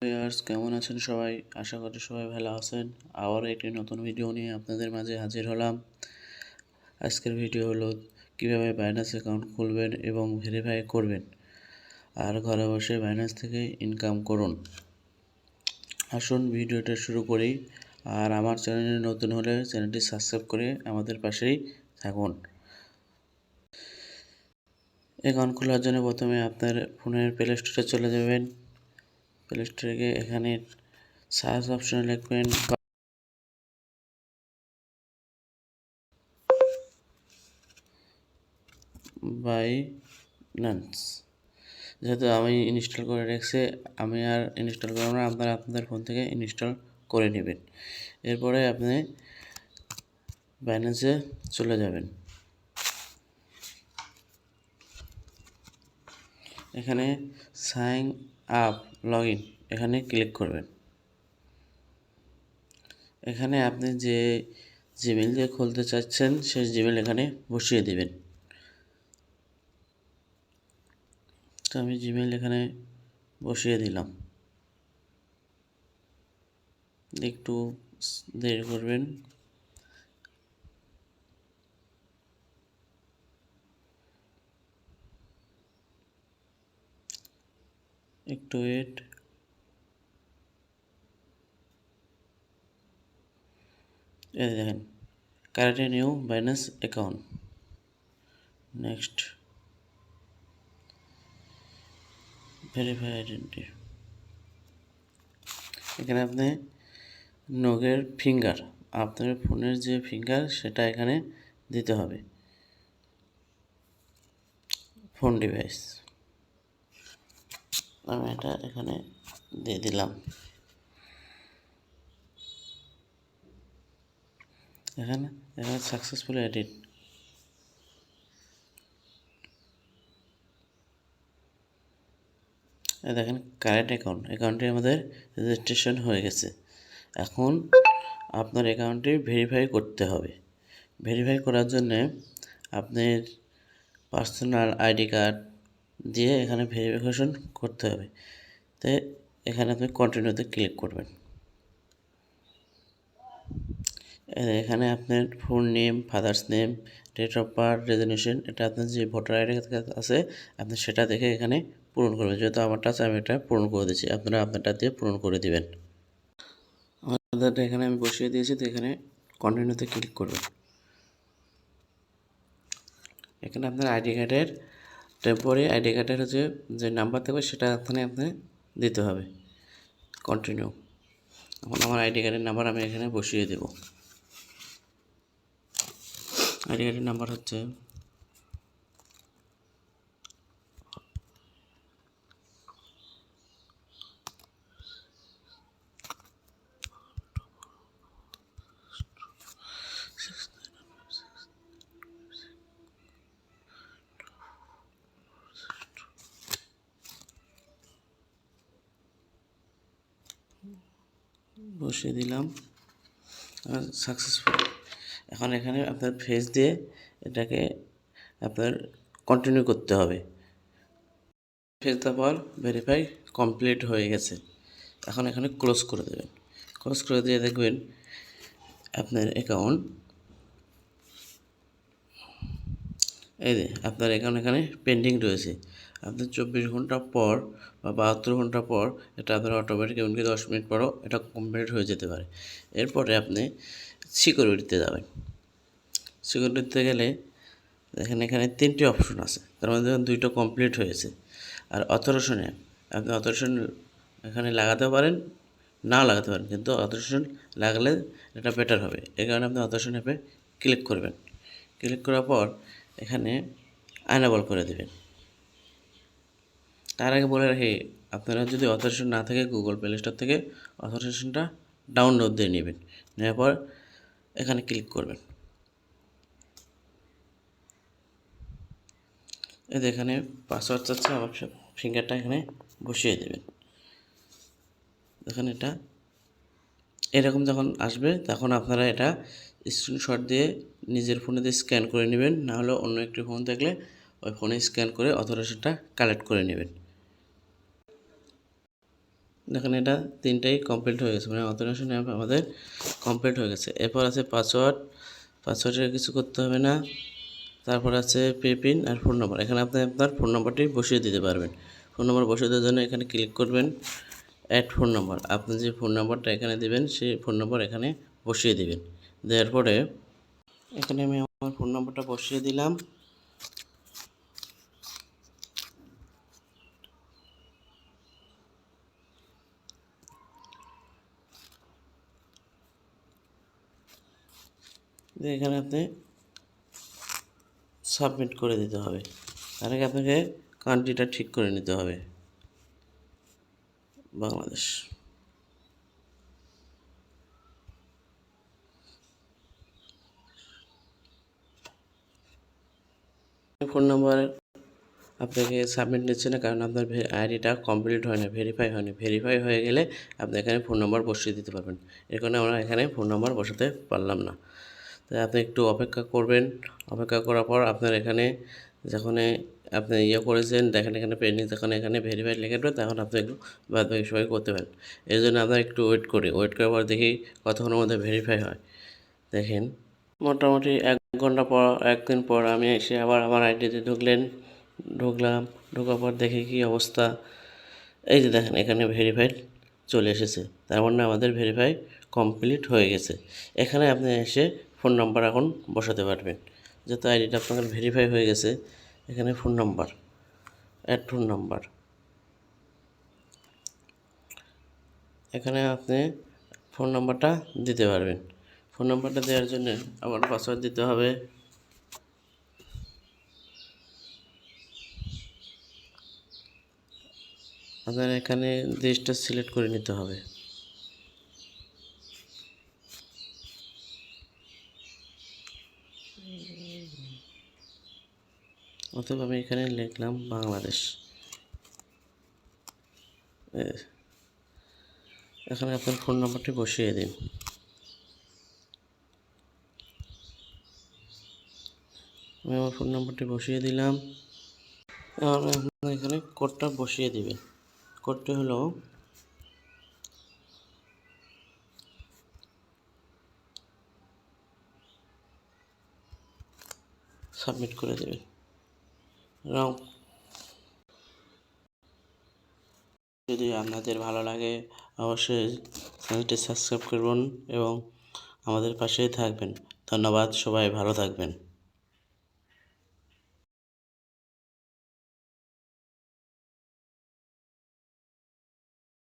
Viewers কেমন আছেন সবাই? আশা করি সবাই ভালো আছেন। আবারও একটি নতুন ভিডিও নিয়ে আপনাদের মাঝে হাজির হলাম। আজকের ভিডিও হলো কিভাবে বাইন্যান্স অ্যাকাউন্ট খুলবেন এবং ভেরিফাই করবেন আর ঘরে বসে বাইন্যান্স থেকে ইনকাম করুন। আসুন ভিডিওটা শুরু করি। আর আমার চ্যানেলে নতুন হলে চ্যানেলটি সাবস্ক্রাইব করে আমাদের পাশেই থাকুন। অ্যাকাউন্ট খোলার জন্য প্রথমে আপনার ফোনের প্লে স্টোরে চলে যাবেন। প্লে স্টোরে গিয়ে এখানে সার্চ অপশনে লিখবেন বাইন্যান্স। যেহেতু আমি ইনস্টল করে রেখেছি, আমি আর ইনস্টল করব না, আপনারা আপনাদের ফোন থেকে ইনস্টল করে নেবেন। এরপরে আপনি বাইন্যান্সে চলে যাবেন। এখানে সাইন আপ লগ ইন এখানে ক্লিক করবেন। এখানে আপনি যে জিমেল দিয়ে খুলতে চাচ্ছেন সেই জিমেল এখানে বসিয়ে দিবেন। তো আমি জিমেল এখানে বসিয়ে দিলাম। একটু দেরি করবেন। একটু ওয়েট। এই দেখেন, create a new Binance account. Next, verify identity. এখানে আপনি নখের ফিঙ্গার, আপনার ফোনের যে ফিঙ্গার সেটা এখানে দিতে হবে। ফোন ডিভাইস আমি এটা এখানে দিয়ে দিলাম। এখানে সাকসেসফুল এডিট। দেখেন কারেন্ট অ্যাকাউন্টটি আমাদের রেজিস্ট্রেশন হয়ে গেছে। এখন আপনার অ্যাকাউন্টটি ভেরিফাই করতে হবে। ভেরিফাই করার জন্যে আপনার পার্সোনাল আইডি কার্ড দিয়ে এখানে ভেরিফিকেশন করতে হবে। তাই এখানে আপনি কন্টিনিউতে ক্লিক করবেন। এখানে আপনার full name, father's name, date of birth, registration, এটা আপনার যে ভোটার আইডি আছে আপনি সেটা দেখে এখানে পূরণ করবেন। যেহেতু আমারটা আছে আমি এটা পূরণ করে দিচ্ছি, আপনারা আপনারটা দিয়ে পূরণ করে দিবেন। আমাদেরটা এখানে আমি বসিয়ে দিয়েছি, তো এখানে কন্টিনিউতে ক্লিক করবেন। এখানে আপনার আইডি কার্ডের টেম্পোরারি আইডি কার্ডের হচ্ছে যে নাম্বার থাকবে সেটা এখানে আপনি দিতে হবে। কন্টিনিউ। এখন আমার আইডি কার্ডের নাম্বার আমি এখানে বসিয়ে দেব। আইডি কার্ডের নাম্বার হচ্ছে বসিয়ে দিলাম। সাকসেসফুল। এখন এখানে আপনার ফেস দিয়ে এটাকে আপনার কন্টিনিউ করতে হবে। ফেস দেওয়ার পর ভেরিফাই কমপ্লিট হয়ে গেছে। এখন এখানে ক্লোজ করে দেবেন। ক্লোজ করে দিয়ে দেখবেন আপনার অ্যাকাউন্ট, এই যে আপনার অ্যাকাউন্ট এখানে পেন্ডিং রয়েছে। আপনার 24 ঘন্টা পর বা 72 ঘন্টা পর এটা আপনার অটোমেটিক, এমনকি 10 মিনিট পরও এটা কমপ্লিট হয়ে যেতে পারে। এরপরে আপনি সিকিউরিটিতে যাবেন। সিকিউরিটিতে গেলে দেখেন এখানে 3টি অপশন আছে, তার মধ্যে দেখুন 2টো কমপ্লিট হয়েছে। আর অথরাইজেশনে আপনি অথরাইজেশন এখানে লাগাতে পারেন, না লাগাতে পারেন, কিন্তু অথরাইজেশন লাগালে এটা বেটার হবে। এই কারণে আপনি অথরাইজেশন অ্যাপে ক্লিক করবেন। ক্লিক করার পর এখানে আইনেবল করে দেবেন। তার আগে বলে রাখি, আপনারা যদি অথরাইজেশন না থাকে গুগল প্লে স্টোর থেকে অথরাইজেশনটা ডাউনলোড দিয়ে নেবেন। নেওয়ার পর এখানে ক্লিক করবেন। এই এখানে পাসওয়ার্ড চাচ্ছে, আমার ফিঙ্গারটা এখানে বসিয়ে দেবেন। দেখেন এটা এরকম যখন আসবে তখন আপনারা এটা স্ক্রিনশট দিয়ে নিজের ফোনে দিয়ে স্ক্যান করে নেবেন, না হলে অন্য একটি ফোন থাকলে ওই ফোনে স্ক্যান করে অথরাইজেশনটা কালেক্ট করে নেবেন। দেখেন এটা তিনটাই কমপ্লিট হয়ে গেছে, মানে অথেন্টিকেশন অ্যাপ আমাদের কমপ্লিট হয়ে গেছে। এরপর আছে পাসওয়ার্ডের কিছু করতে হবে না। তারপর আছে পিন আর ফোন নম্বর। এখানে আপনি আপনার ফোন নম্বরটি বসিয়ে দিতে পারবেন। ফোন নম্বর বসিয়ে দেওয়ার জন্য এখানে ক্লিক করবেন, অ্যাড ফোন নম্বর। আপনি যে ফোন নম্বরটা এখানে দেবেন সেই ফোন নম্বর এখানে বসিয়ে দিবেন। দেওয়ার পরে এখানে আমি আমার ফোন নম্বরটা বসিয়ে দিলাম। এখানে আপনি সাবমিট করে দিতে হবে। তার আগে আপনাকে কান্ট্রিটা ঠিক করে নিতে হবে, বাংলাদেশ। ফোন নাম্বার আপনাকে সাবমিট নিচ্ছে না, কারণ আপনার আইডিটা কমপ্লিট হয় না, ভেরিফাই হয়নি। ভেরিফাই হয়ে গেলে আপনি এখানে ফোন নাম্বার বসিয়ে দিতে পারবেন। এর কারণে আমরা এখানে ফোন নাম্বার বসাতে পারলাম না। তাই আপনি একটু অপেক্ষা করবেন। অপেক্ষা করার পর আপনার এখানে যখন আপনি করেছেন, দেখেন এখানে পেন্ডিং, যখন এখানে ভেরিফাইড লিখে দেবে তখন আপনি একটু বাদ বাকি সবাই করতে পারেন। এই জন্য আমরা একটু ওয়েট করি। ওয়েট করার পর দেখি কতক্ষণের মধ্যে ভেরিফাই হয়। দেখেন মোটামুটি 1 ঘন্টা পর, 1 দিন পর আমি এসে আবার আমার আইডিতে ঢুকলাম। ঢোকার পর দেখি কী অবস্থা। এই যে দেখেন এখানে ভেরিফাইড চলে এসেছে, তার মানে আমাদের ভেরিফাই কমপ্লিট হয়ে গেছে। এখানে আপনি এসে ফোন নাম্বার এখন বসাতে পারবেন। যেহেতু আইডিটা আপনার ভেরিফাই হয়ে গেছে, এখানে phone number, add phone number, এখানে আপনি ফোন নাম্বারটা দিতে পারবেন। ফোন নাম্বারটা দেওয়ার জন্য আবার পাসওয়ার্ড দিতে হবে। আপনার এখানে দেশটা সিলেক্ট করে নিতে হবে। অথবা আমি এখানে লিখলাম বাংলাদেশ। এখানে আপনার ফোন নাম্বারটি বসিয়ে দিন। আমি আমার ফোন নাম্বারটি বসিয়ে দিলাম। আপনার এখানে কোডটা বসিয়ে দিবেন। কোডটি হলো সাবমিট করে দেবেন। যদি আপনাদের ভালো লাগে অবশ্যই চ্যানেলটি সাবস্ক্রাইব করবেন এবং আমাদের পাশেই থাকবেন। ধন্যবাদ, সবাই ভালো থাকবেন।